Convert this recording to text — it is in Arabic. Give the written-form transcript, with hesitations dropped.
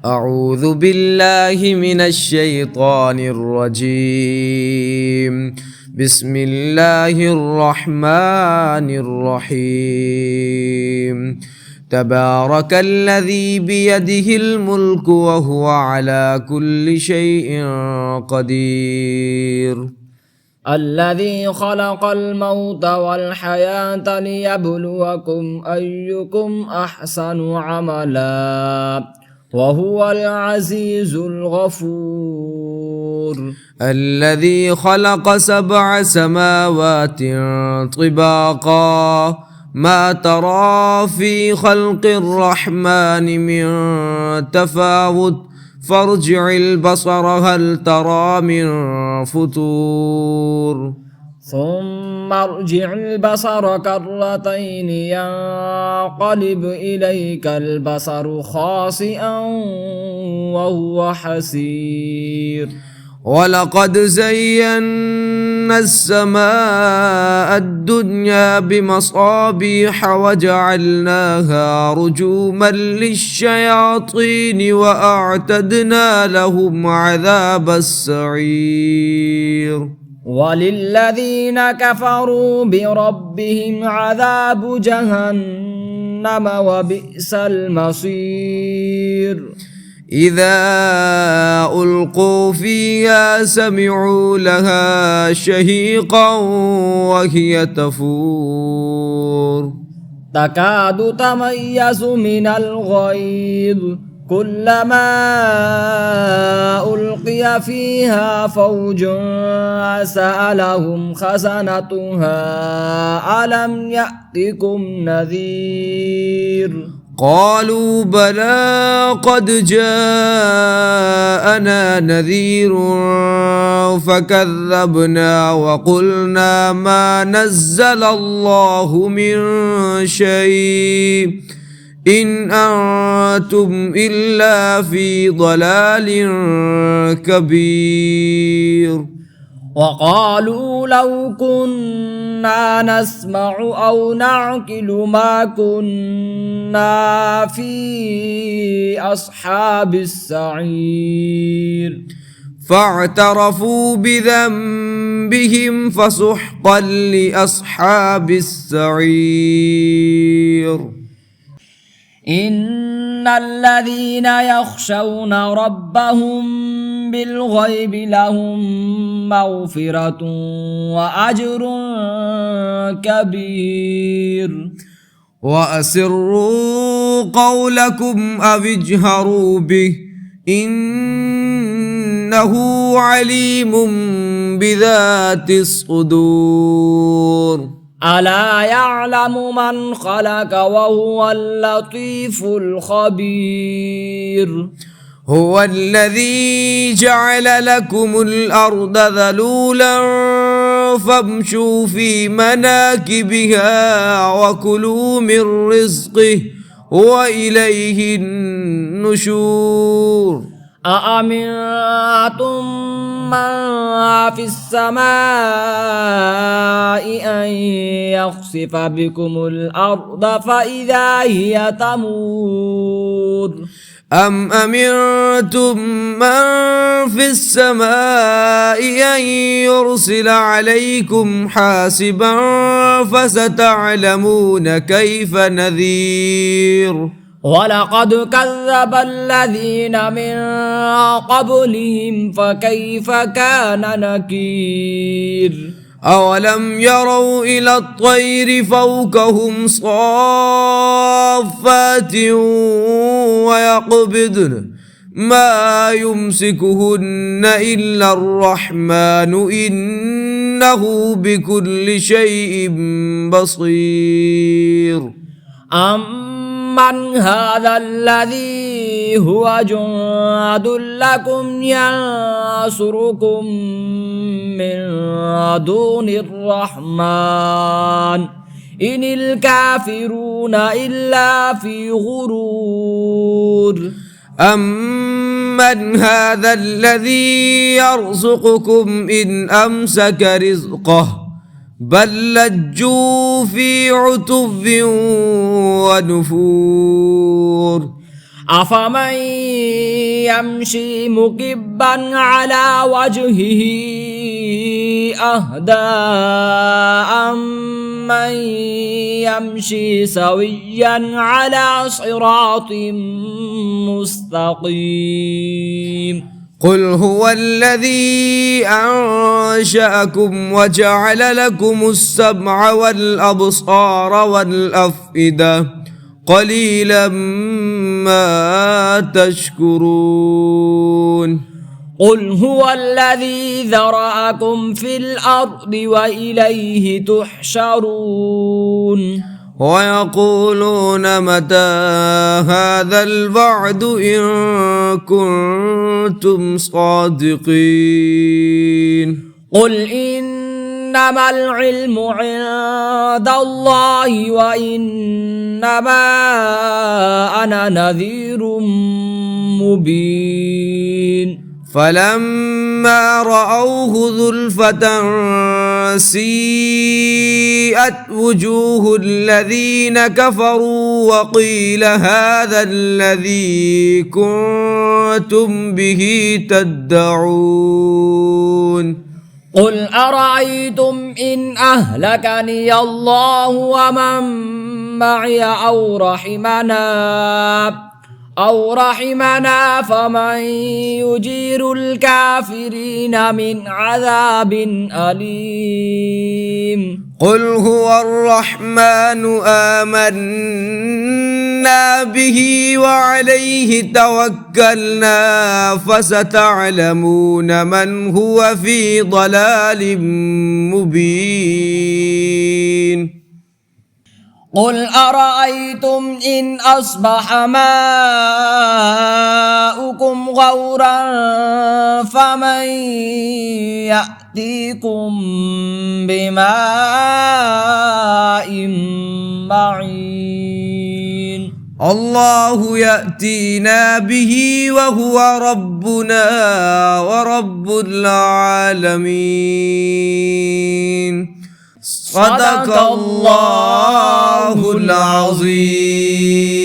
أعوذ بالله من الشيطان الرجيم. بسم الله الرحمن الرحيم. تبارك الذي بيده الملك وهو على كل شيء قدير. الذي خلق الموت والحياة ليبلوكم أيكم أحسن عملا وهو العزيز الغفور. الذي خلق 7 سماوات طباقا ما ترى في خلق الرحمن من تفاوت فارجع البصر هل ترى من فطور. ثم ارجع البصر كرتين ينقلب إليك البصر خاسئا وهو حسير. ولقد زينا السماء الدنيا بمصابيح وجعلناها رجوما للشياطين وأعتدنا لهم عذاب السعير. وللذين كفروا بربهم عذاب جهنم وبئس المصير. إذا ألقوا فيها سمعوا لها شهيقا وهي تفور تكاد تميز من الغيظ كلما ألقي فيها فوج سألهم خزنتها ألم يأتكم نذير. قالوا بلى قد جاءنا نذير فكذبنا وقلنا ما نزل الله من شيء إن أنتم إلا في ضلال كبير. وقالوا لو كنا نسمع أو نعقل ما كنا في أصحاب السعير. فاعترفوا بذنبهم فسحقا لأصحاب السعير. إن الذين يخشون ربهم بالغيب لهم مغفرة وأجر كبير. وأسروا قولكم أو اجهروا به إنه عليم بذات الصدور. ألا يعلم من خلق وهو اللطيف الخبير. هو الذي جعل لكم الأرض ذلولا فامشوا في مناكبها وكلوا من رزقه وإليه النشور. أأمنتم من في السماء أن يخسف بكم الأرض فإذا هي تمور. أم أمنتم من في السماء أن يرسل عليكم حاسبا فستعلمون كيف نذير. ولقد كذب الذين من قبلهم فكيف كان نكير. أولم يروا إلى الطير فوقهم صافات ويقبضن ما يمسكهن إلا الرحمن إنه بكل شيء بصير. أمن هذا الذي هو جند لكم ينصركم من دون الرحمن إن الكافرون إلا في غرور. أمن هذا الذي يرزقكم إن أمسك رزقه بل لجوا في عتو ونفور. أفمن يمشي مكبا على وجهه أهدى أمن يمشي سويا على صراط مستقيم قل هو الذي أنشأكم وجعل لكم السمع والأبصار والأفئدة قليلا ما تشكرون قل هو الذي ذرأكم في الأرض وإليه تحشرون ويقولون متى هذا الوعد إن كنتم صادقين قل إنما العلم عند الله وإنما أنا نذير مبين فلما رأوه زلفة سيئت وجوه الذين كفروا وقيل هذا الذي كنتم به تدعون قل أرأيتم إن أهلكني الله ومن معي أو رحمنا فمن يجير الكافرين من عذاب أليم قل هو الرحمن آمنا به وعليه توكلنا فستعلمون من هو في ضلال مبين قل أرأيتم إن أصبح ماؤكم غورا فمن يأتيكم بماء معين الله يأتينا به وهو ربنا ورب العالمين صدق الله العظيم.